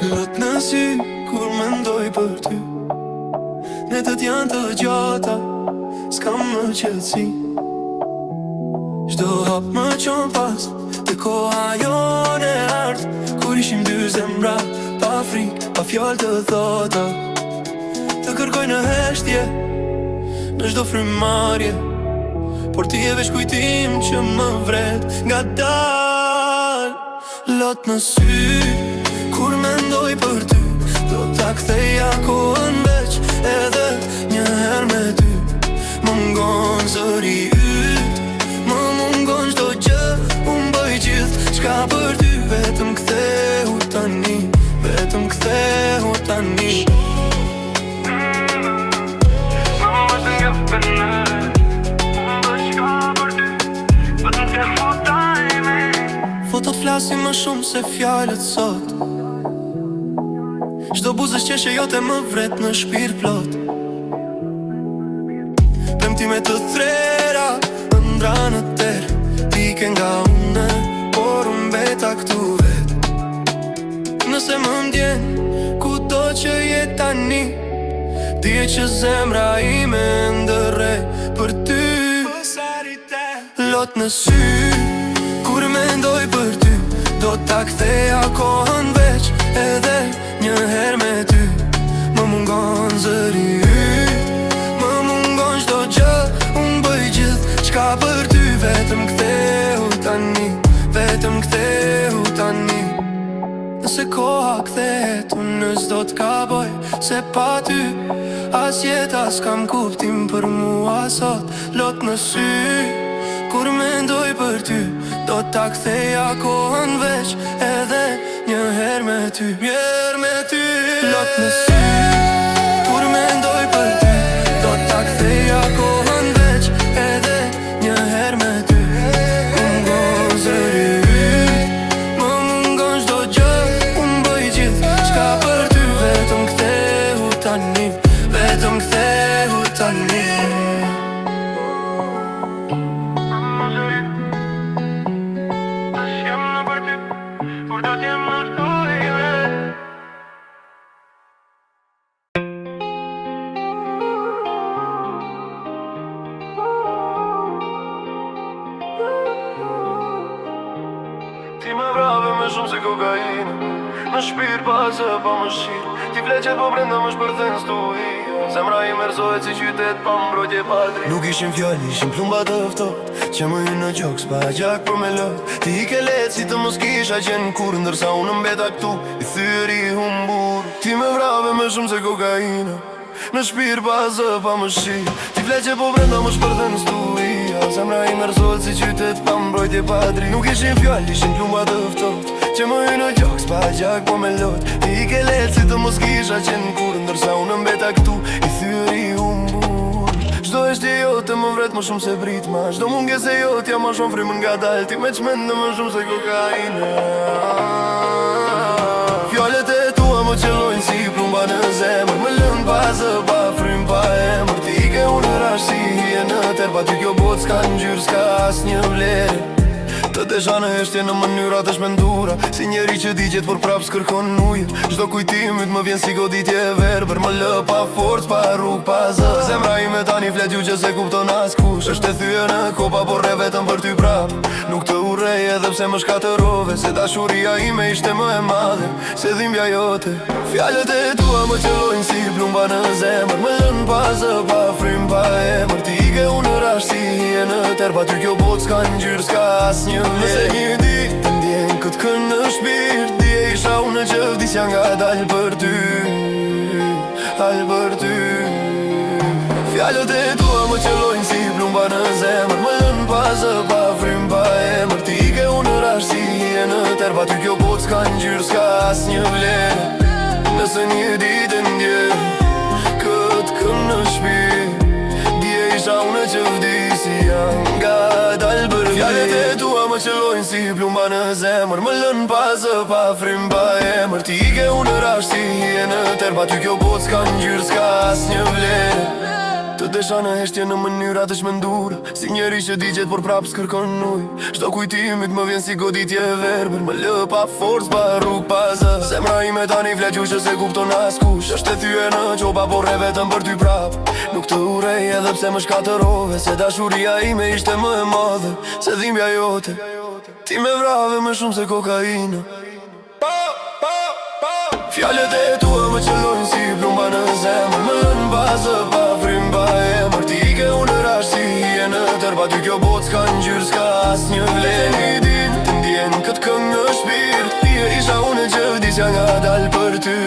Lot në sy kur mendoj për ty, netët janë të gjata, s'kam më qetësi. Çdo hap më qon pas, te koha jon e ardh, kur ishim dy zemra, pa frikë, pa fjallë të thota, të kërkoj në heshtje, në çdo frymarrje, por ti e veç kujtim që më vret nga dal. Lot në sy kur mendoj për ty, do ta ktheja kohën veç edhe një herë me ty. Më mungon zëri yt, më mungon çdo gjë, unë bëj gjithë çka për ty. Vetëm kthehu tani, vetëm kthehu tani. Fotot flasin më shumë se fjalët sot, çdo buzësh qeshe jote më vret në shpirt plot. Premtime të threra, ëndra në terë, pike nga une, por unë beta këtu vet. Nëse më ndjen, kudo që je tani, dije që zemra ime ndërre për ty. Lot në sy kur mendoj për ty, do ta ktheja kohën veç edhe një herë me ty. Më mungon zëri yt, më mungon çdo gjë, unë bëj gjithë çka për ty. Vetëm kthehu tani, vetëm kthehu tani. Nëse koha kthehet, unë s'do t'kaboj, se pa ty as jeta s'kam kuptim për mua sot. Lot në sy kur mendoj për ty, do ta ktheja kohën veç edhe një herë me ty, një herë me ty. Lot në sy kur mendoj për ty, do ta ktheja kohën veç edhe një herë me ty. Më mungon zëri yt, më mungon çdo gjë, unë bëj gjithë çka për ty. Vetëm kthehu tani, vetëm kthehu tani. Ti me vrave me shumë se kokainë, në shpirë pa zë pa më shqirë. Ti fleqet po brenda më shpërthen stuhia, zemra i merzohet si qytet pa mbrojtje pa dri. Nuk ishim fjallë, ishim plumba të ftot, që më hynë në gjok s'pa gjak për me lot. Ti i ke letë si të mos kisha qenë kur, ndërsa unë mbeta këtu i thyri humbur. Ti me vrave me shumë se kokainë, në shpirë pa zë pa më shqirë. Ti fleqet po brenda më shpërthen stuhia, zemra i merzohet si qytet pa mbrojtje pa dri. Nuk ishim fjallë, ishim plumba të ftot, që më hynë në gjok s'pa gjak po me lot. Ti i ke letë si të mos kisha qenë kur, ndërsa unë mbeta këtu i thyri humbur. Çdo eshtje jote më vret më shumë se britma, çdo mungesë e jotja ma shumë frimën nga dal. Ti me qmendë më shumë se kokainë. Fjallet e tua më qellojnë si plumba në zemër, më lën pa zë, pa frym, pa emër. Ti i ke unë rash si hije në ter, pa ty kjo botë s'ka ngjyrë, s'ka as një vlerë. Të desha në eshtje në mënyra të shmendura, si njeri që digjet por prap s'kërkon uje. Çdo kujtimit më vjen si goditje e verber, më lë pa forcë, pa rrugë, pa zë. Zemra ime tani flet ju që se kupton as kush, është e thyje në kopa por re vetëm për ty prap. Nuk të urrej edhe pse më shkatërove, se dashuria ime ishte më e madhe se dhimbja jote. Fjallet e tua më qellojnë si plumba në zemër, më lën pa zë, pa frym, pa emër. Ti i ke unë rash si hije në ter, pa ty kjo botë s'ka ngjyrë, s'ka as një. Nëse një ditë të ndjen këtë kënë në shpirt, dje isha unë që vdisja nga dalë për ty, dalë për ty. Fjallet e tua më qellojnë si plumba në zemër, më lën pa zë, pa frym, pa emër. Ti i ke unë rash si hije në ter, pa ty kjo botë s'ka ngjyrë, s'ka as një vlerë. Nëse një ditë të ndjen këtë kënë në shpirt, dje isha unë që vdisja nga dalë për ty. Fjallet e tua më qellojnë si plumba në zemër, më lën pa zë, pa frym, pa emër. Ti i ke unë rash si hije në ter, pa ty kjo botë s'ka ngjyrë, s'ka as një vlerë. Të desha në heshtje në mënyra të shmendura, si njeri që digjet por prap s'kërkon uj. Shdo kujtimit më vjen si goditje e verbër, më lë pa forës, pa rrug, pa zë. Zemra ime tani flequshe se kupton askush, është e thyje në qopa por e vetëm për ty prap. Nuk të urej edhe pse më shkatërove, se dashuria ime ishte më e madhe se dhimbja jote. Ti me vrave më shumë se kokaina. Fjallet e tua më qëllojnë si plumba në zemër, më lën bazë pa frim pa emër. Ti ke unë rash si hije në tër, pa ty kjo botë s'ka ngjyrë, s'ka as një vlerë. Një din të ndjen këtë këngë në shpirt, ti e isha unë që vdisja nga dal për ty,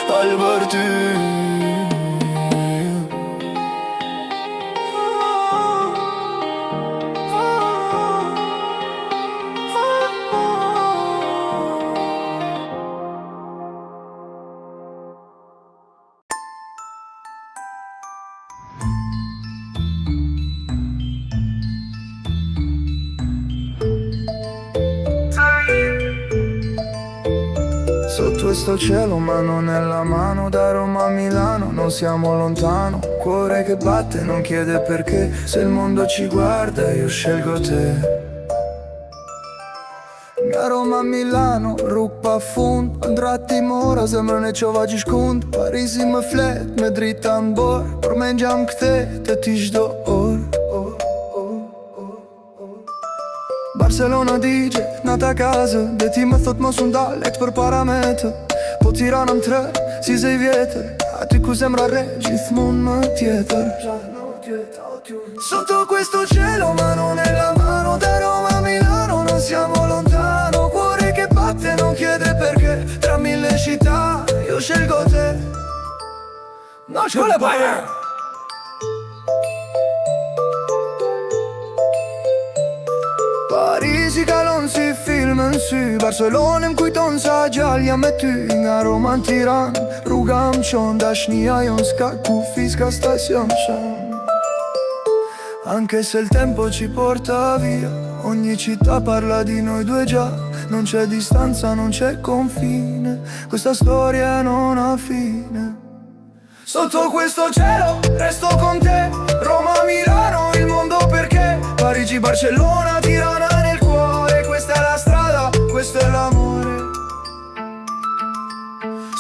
dal për ty. Sotto questo cielo, mano nella mano, da Roma a Milano, non siamo lontano. Cuore che batte, non chiede perché, se il mondo ci guarda io scelgo te. Nga Roma a Milano, rrug pa fund, ndra Timora, zemrën e qova gjy shkund. Parisi më flet, me drita në borë, por me njam këthe të ti çdo orë. Barcelona digje, nata kazë, dhe ti më thot mos unë dalek për parametë. Po Tirana më tre, si zej vjetër, aty ku zemra re, gjithmonë më tjetër. Sotto questo cielo, mano nella mano, da Roma a Milano, non siamo lontano. Cuore che batte, non chiede perché, tra mille città io scelgo te. No, scuola paia! Parisi kalon si film në sy, Barcelona më kujton sa gjallja me ty. Nga Roma në Tiranë, rruga më qon, dashnia jon s'ka kufi, s'ka stacion shan. Anche se il tempo ci porta via, ogni città parla di noi due già. Non c'è distanza, non c'è confine, questa storia non ha fine. Sotto questo cielo resto con te, Roma, Milano, il mondo perché. Parigi, Barcellona, Tirana nel cuore, questa è la strada, questo è l'amore.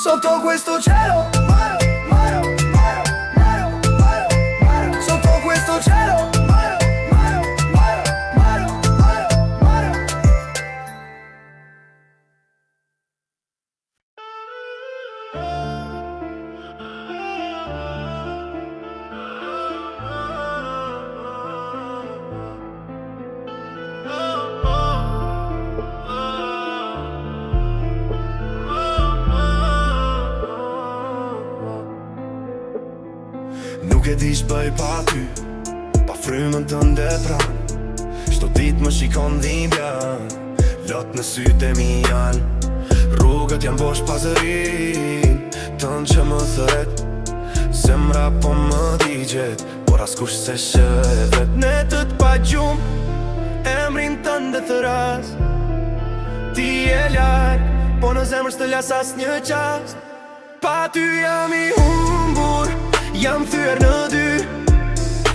Sotto questo cielo, maro, maro, maro, maro, maro, maro. Sotto questo cielo, maro, maro, maro, maro, maro, maro. Nuk e di shbëj pa ty, pa frymën të ndepra. Shto dit më shikon dhimbja, lot në sytë e mi janë. Rrugët janë bosh pazërin, tënë që më thëret. Zemra po më digjet, por askush se shëvet. Netët pa gjumë, emrin tënë dhe thëras. Ti e larg, po në zemrës të las as një qast. Pa ty jam i humbur, jam thyer në dy.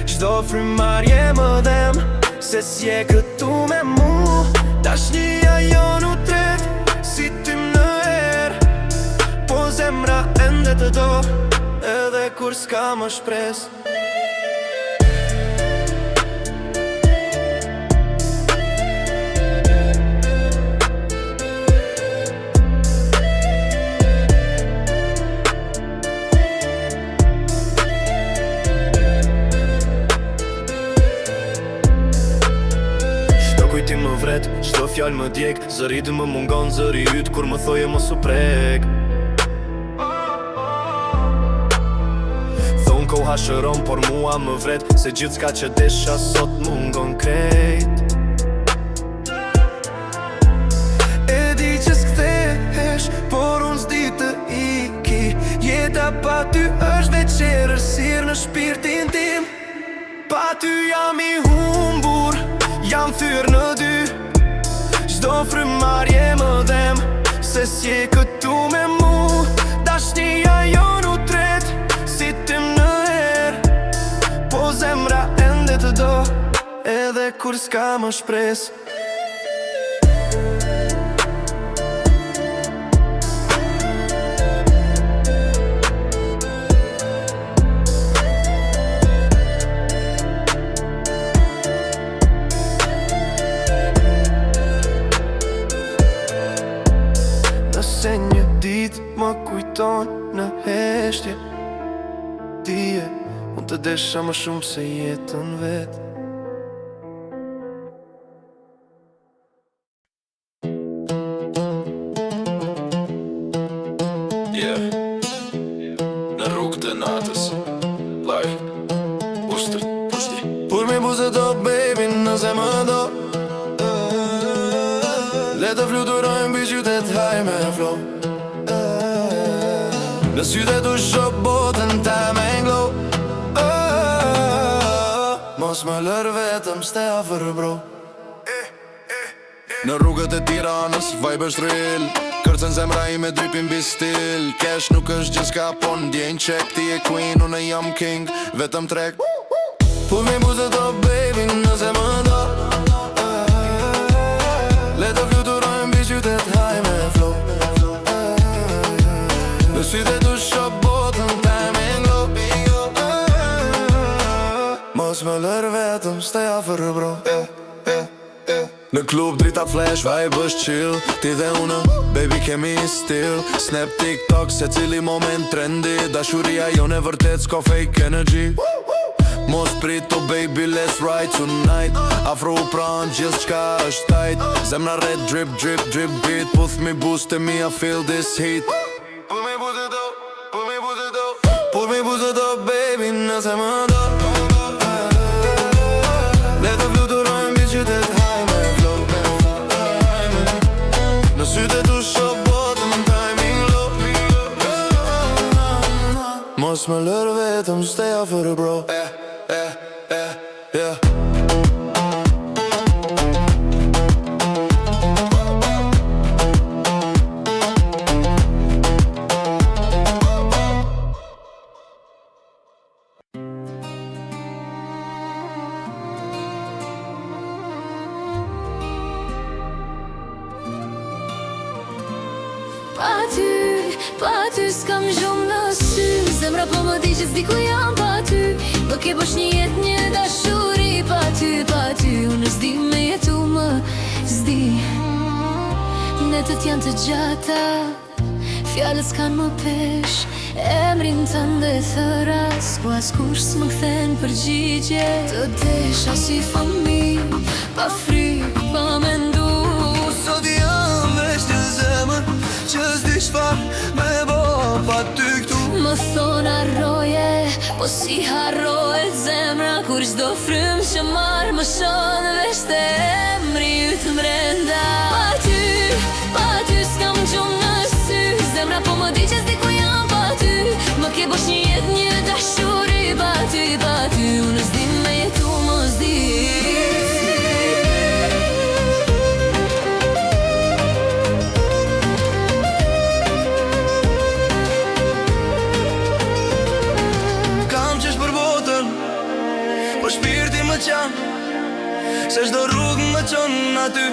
Çdo frymarrje më dhem, se s'je këtu me mu. Dashnia jon u tret, si tym në erë. Po zemra ende të do, edhe kur s'ka më shpres. Çdo fjallë më djek, zëri dë më mungon, zëri ytë kur më thoje mos u prek. Thonë koha shëron, por mua më vret, se gjithë s'ka që desha sot mungon krejt. E di që s'kthehesh, por unë s'di të iki. Jeta pa ty është veçerë, sirë në shpirtin tim. Pa ty jam i humbur, jam thyrë në dy. Çdo frymarrje më dhem, se s'je këtu me mu. Dashnia jon u tret, si tym në erë. kur s'ka më shpres. Nëse një dit më kujton në heshtje, dije, unë të desha më shumë se jetën vet. Në rrugë të natës, live, pushti. Pur mi buze do, baby, nëse më do, le të fluturojmë bi qytet haj me flow. Në syte tu shop botën ta me nglow. Mos më lër vetëm ste afër bro. Në rrugët e Tiranës, vibe është real. Kërcen zemra i me drypin bi stil. Cash nuk është gjithka, po ndjenjë qek. Ti e queen, unë jam king, vetëm trek. Pull mi buze do, baby, nëse më do, le të fluturojmë bi qytet haj me flow. Në syte tu shop botën ta me nglow. Mos më lër vetëm ste afër bro. Në klub drita flash, vibe është chill. Ti dhe unë, baby kemi stil. Snap, TikTok, se cili moment trendy. Dashuria jone vërtet s'ka fake energy. Mos prit to baby, let's ride tonight. Afro u pran, gjithë qka është tight. Zemna red, drip, drip, drip beat. Puth me boost e me, I feel this heat. Pull me buze do, pull me buze do, pull me buze do, baby, nëse më do. Le të fluturojmë bi qytet haj me flow. Në syte tu shop botën timing low. Mos më lër vetëm stay afër bro. Yeah. Pa ty s'kam gjumë në sy. Zemra po më di që s'di ku jam pa ty. Më ke bosh një jet, një dashuri. Pa ty, unë s'di me jetu më s'di. Netët janë të gjata, fjallet s'kan më pesh. Emrin të ndë thëra, s'ku askush s'më kthen përgjigje. Të desha si fëmi, pa frik, pa mendu. Sot jam veç një zemër që s'di shfar me bo pa ty këtu. Më thonë arroje, po si harrohet zemra kur çdo frym që marrë më shonë veç të emri yt mrenda. Pa ty s'kam gjumë në sy. Zemra po më di që s'di ku jam pa ty. Më ke bosh një jet, një dashuri. Pa ty, unë s'di me jetu më s'di. Po shpirti më qanë, se shdo rrugë më qonë aty.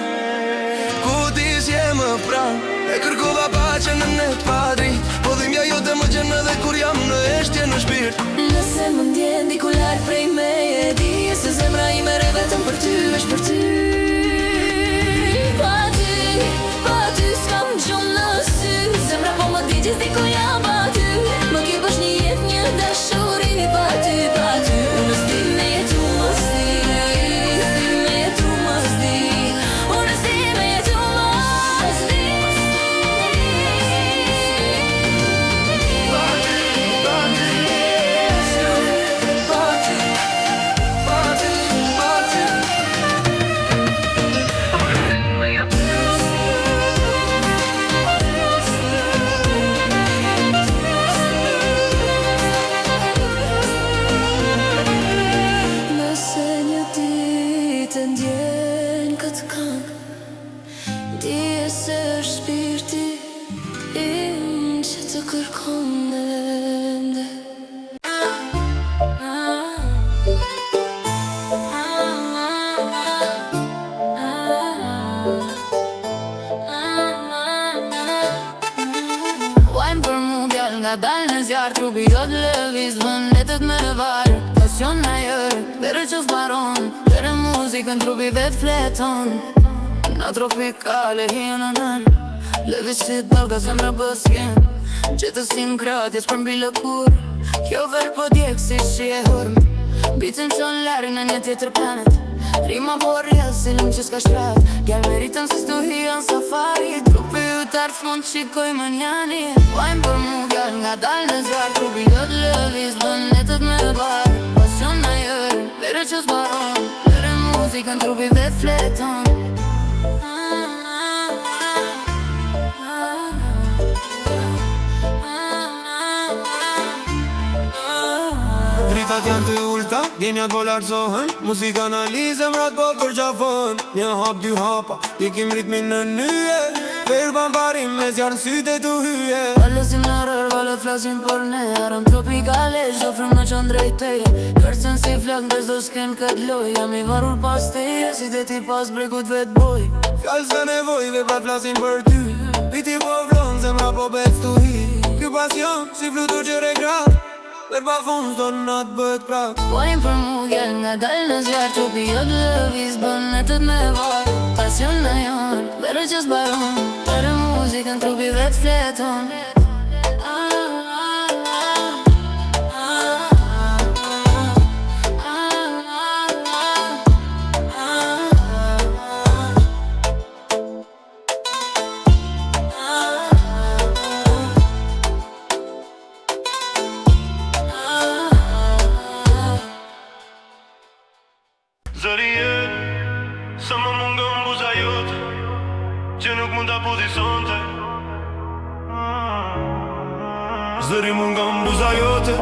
Ku ti s'je më pranë, e kërkova pache në net padri. Po dhimja jote më gjenë edhe kur jam në eshtje në shpirt. Nëse më ndjen diku larg prej meje, di se zemra ime re vetëm për ty, është për ty. Pa ty s'kam gjumë në sy. Zemra po më di që s'di ku jam pa ty. Më ke bosh një jet, një dashuri. Pa ty, unë s'di me jetu më s'di. S'di me jetu më s'di. Unë s'di me jetu më s'di. nga dal në zjarë, trupi jo të lëviz, vën letët me varë. Pasion në jërë, vere që s'baron, vere muzikën trupi vet fleton. Na tropikale hinë nën, lëviz si t'balka zemra bësjen. Qëtësin kratjes për mbi lëkur, kjo verë po djekë si shi e hurm. Bitën qon larë në një tjetër planet, rima po rrëllë si lëm që s'ka shprat. Gjallë meritën si stuhia në safari, trupi ju t'artë s'mon qikoj më njani. Vajmë për mu gjallë nga dal në zjarë, trupi do t'lëviz, bën letët me barë. Pasion në jërë, vere që s'baron, vere muzikën trupi vet fleton. Dritat janë të ulta, genjat po lartësohen, muzika analizë mrat po përqafon. Një hap, dy hapa, ikim ritmin në nyje, verba parim me zjarë në syte të hyje. Valësim në rërë, valë flasim për ne, arëm tropikale, shofrëm në qënë drejteje. Kërcen si flak, ndës do s'ken këtë loj, jam i varur pas teje, si dhe ti pas brekut vet boj. Fjallë s'ka nevoj, vepa flasin për ty, piti po vlon, zemra po bec të hi. Kjo pasion, si flutur që regrat, verba fund s'do natë bët prak. Pojmë për mu gjallë nga dal në zjarë, trupi jo të lëviz, bën letët me varë. Pasion në janë, vere që s'baron, vere muzikën trupi vet fleton. Zëri jet, sa më mungën buza jote, që nuk mund t'a pozisonte. Zëri mungën buza jote,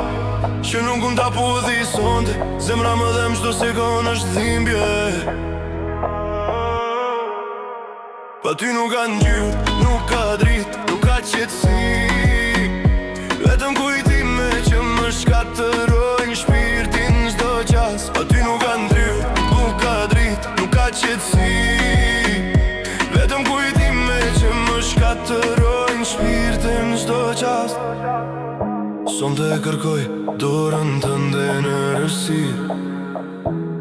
që nuk mund t'a pozisonte. Zemra më dhem qdo sekon është dhimbje. Pa ty nuk ka ngjyrë, nuk ka dritë, nuk ka qetësi. Vetëm kujtime që më shkatërojnë shpirtin çdo qas. Pa ty nuk ka ndryrë, nuk ka dritë, nuk ka qetësi. Vetëm kujtime që më shkatërojnë shpirtin çdo qas. Sonte e kërkoj dorën tënde në rësirë,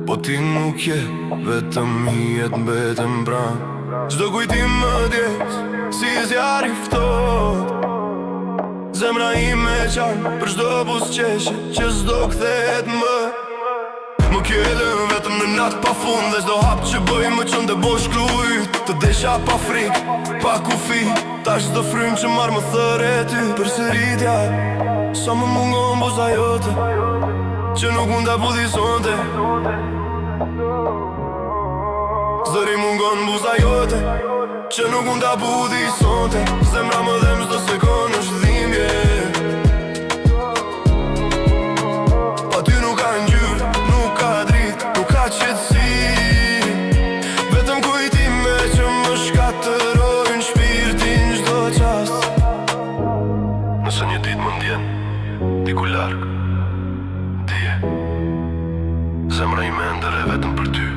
po ti nuk je, vetëm hijet mbetëm pranë. Çdo kujtim më djes, si zjarë i ftohtë. Zemra ime qanë për çdo buzëqeshje që s'do kthehet më. Më kjedën vetëm në natë pa fund, dhe çdo hap që bëj më qënë të bosh klujt. Të desha pa frik, pa kufi, tash çdo frym që marrë më thëre ty. Për sëritja, sa më mungon buza jote, që nuk mund t'a budhisonte. Zëri mungon buza jote, që nuk mund t'a budhisonte. Zemra më dhem çdo sekon është dhimbje. Pa ty nuk ka ngjyrë, nuk ka dritë, nuk ka qetësi. Vetëm kujtime që më shkatërojnë shpirtin çdo qast. Nëse një ditë më ndjen, diku larg, dije, zemra ime ndër e vetëm për ty.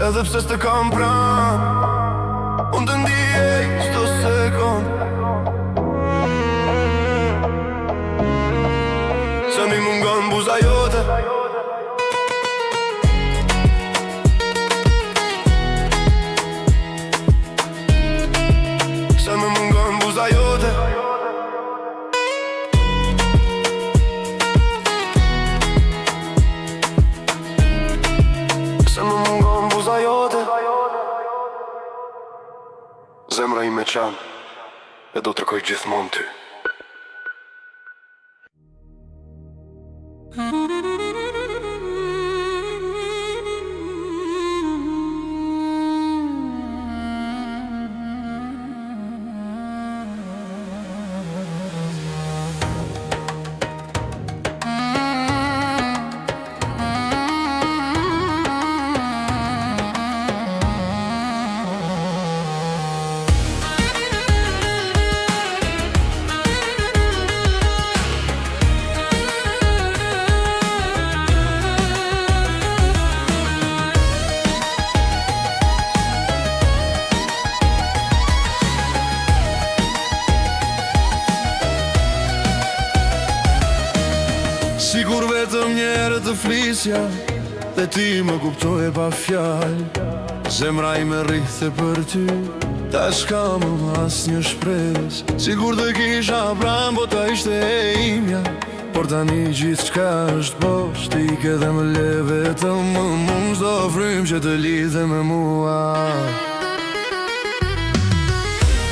Edhe pse s'të kam pranë, unë të ndjej çdo sekond. Se mi mungon buza jote, se mi mungon buza jote. Se mi mungon buza jote. Zemra ime qanë, e do të rëkoj gjithmonë ty. Sigur vetëm njerë të flisja dhe ti më kuptoje pa fjallë. Zemra i me rrithe për ty, ta shka më as një shpres. Sigur të kisha pran, po ta ishte e imja, por tani gjithë qka është bosh. Ti ke dhe më le vetëm më mund, s'do frym që të lidhe me mua.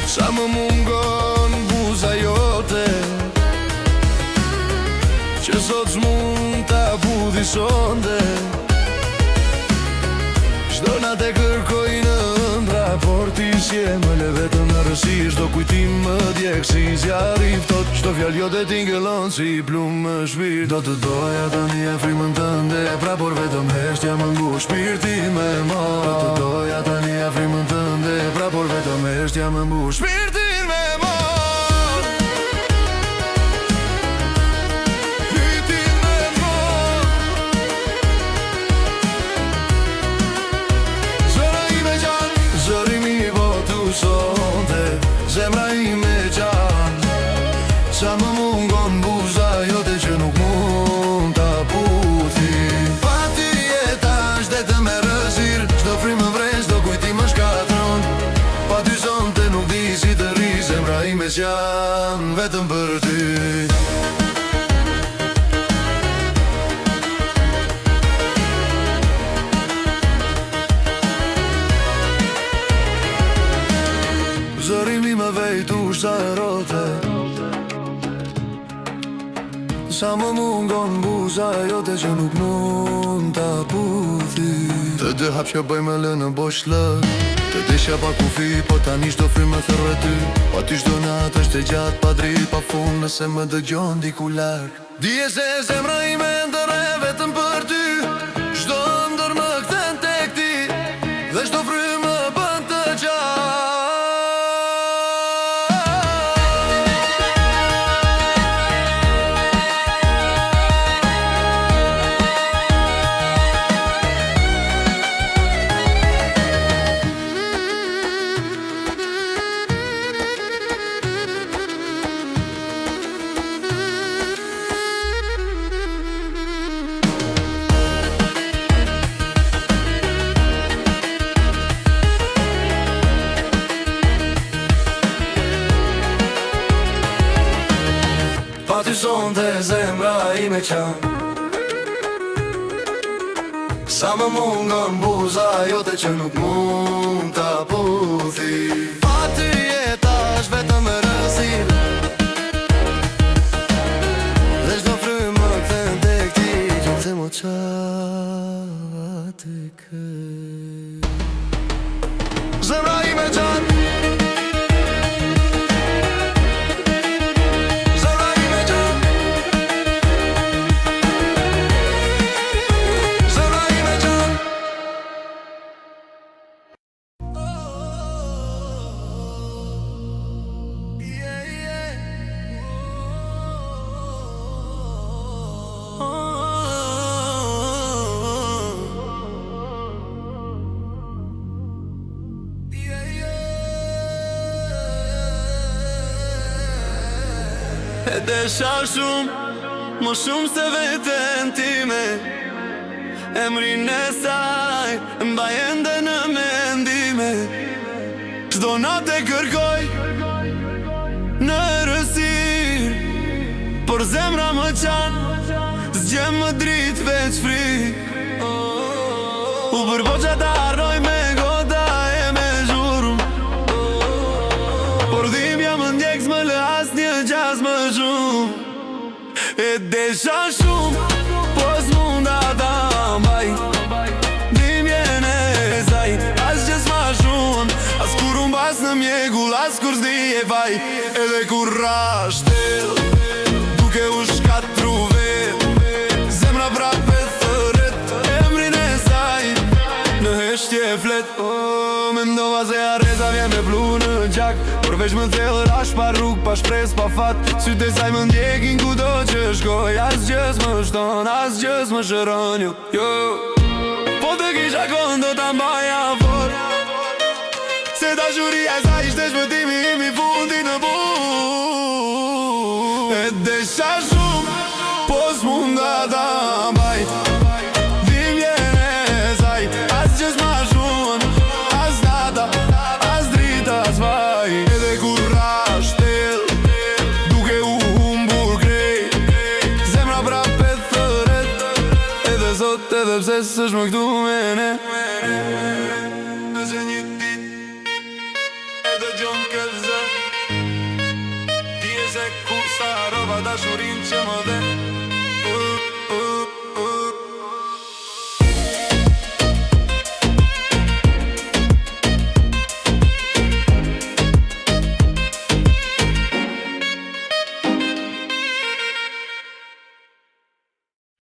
Sa më mungon buza jote, që sot s'mund ta budhi sonde. Shdo na te kërkoj në ëndra, por ti s'je më le vetëm në rësi. Shdo kujtim më djek si zjarri ftot, shdo fjall jote t'ingëllon si plum më shpirt. Do të doja tani e frimën tënde, pra por vetëm heshtja më ngu shpirti me ma. Do të doja tani e frimën tënde, pra por vetëm heshtja më ngu shpirtin me ma. Zemra ime gjan, sa më mungon buza jote që nuk mund ta puthi. Pa ty jeta është dhe të me rëzir, çdo frim më vren, çdo kujtim më shkatron. Pa ty sonte nuk di si të ri, zemra ime gjan, vetëm për ty. Zërimi më vejtu sa erote, sa më mungon buza jote që nuk mund ta puthi. Të dy hap që bëj me lë në bosh lëk, të desha pa kufi, po tani shdo frim me thërë ty. Pa ty shdo natë është e gjatë, pa drit, pa fund, nëse më dëgjon diku larg. Dije se zemra ime ndërre vetëm për ty, shdo ndër më kthen tek ti, dhe shdo frim më bën të gjatë. Pa ty sonte zemra ime qan, sa më mungon buza jote që nuk mund ta puthi. Pa ty jeta është vetëm e rëzir, dhe shdo frymë më kthen tek ti, që të mo qa të kë. Zemra ime qan, e desha shumë, më shumë se veten time. Emrin e saj mbaj ende në mendime, çdo natë e kërkoj në errësir, por zemra më qan, zgjem më dritë veç fri. U përpoqa ta harroj me gota e me zhurm, por dhimbja më ndjek s'më lë as një gjas më shumë. E desha shumë, po s'munda ta mbaj dhimbjen e saj, as që s'ma shumë, as kur unë bas në mjegull, as kur s'di e vaj. Edhe kur rash del, duke u shkatru vet, zemra prape thëret, emrin e saj në heshtje flet. Mendova se arreza vjen me blu në gjak, por veç më thellë rash pa rrug, pa shpres, pa fat. Sytë e saj më ndjekin kudo që shkoj, as gjës më shton, as gjës më shëron. Jo, po të kisha kon do ta mbaja fort, se dashuria e saj ishte shpëtimi im i fundi në burg. E desha shumë, po s'munda ta baj Dhim jene saj As qesh ma shumë As nata, as drita, as vaj Edhe kur rash tel Duke u humbur krejt Zemra prapet thëret Edhe sot edhe pse s'është më këtu me ne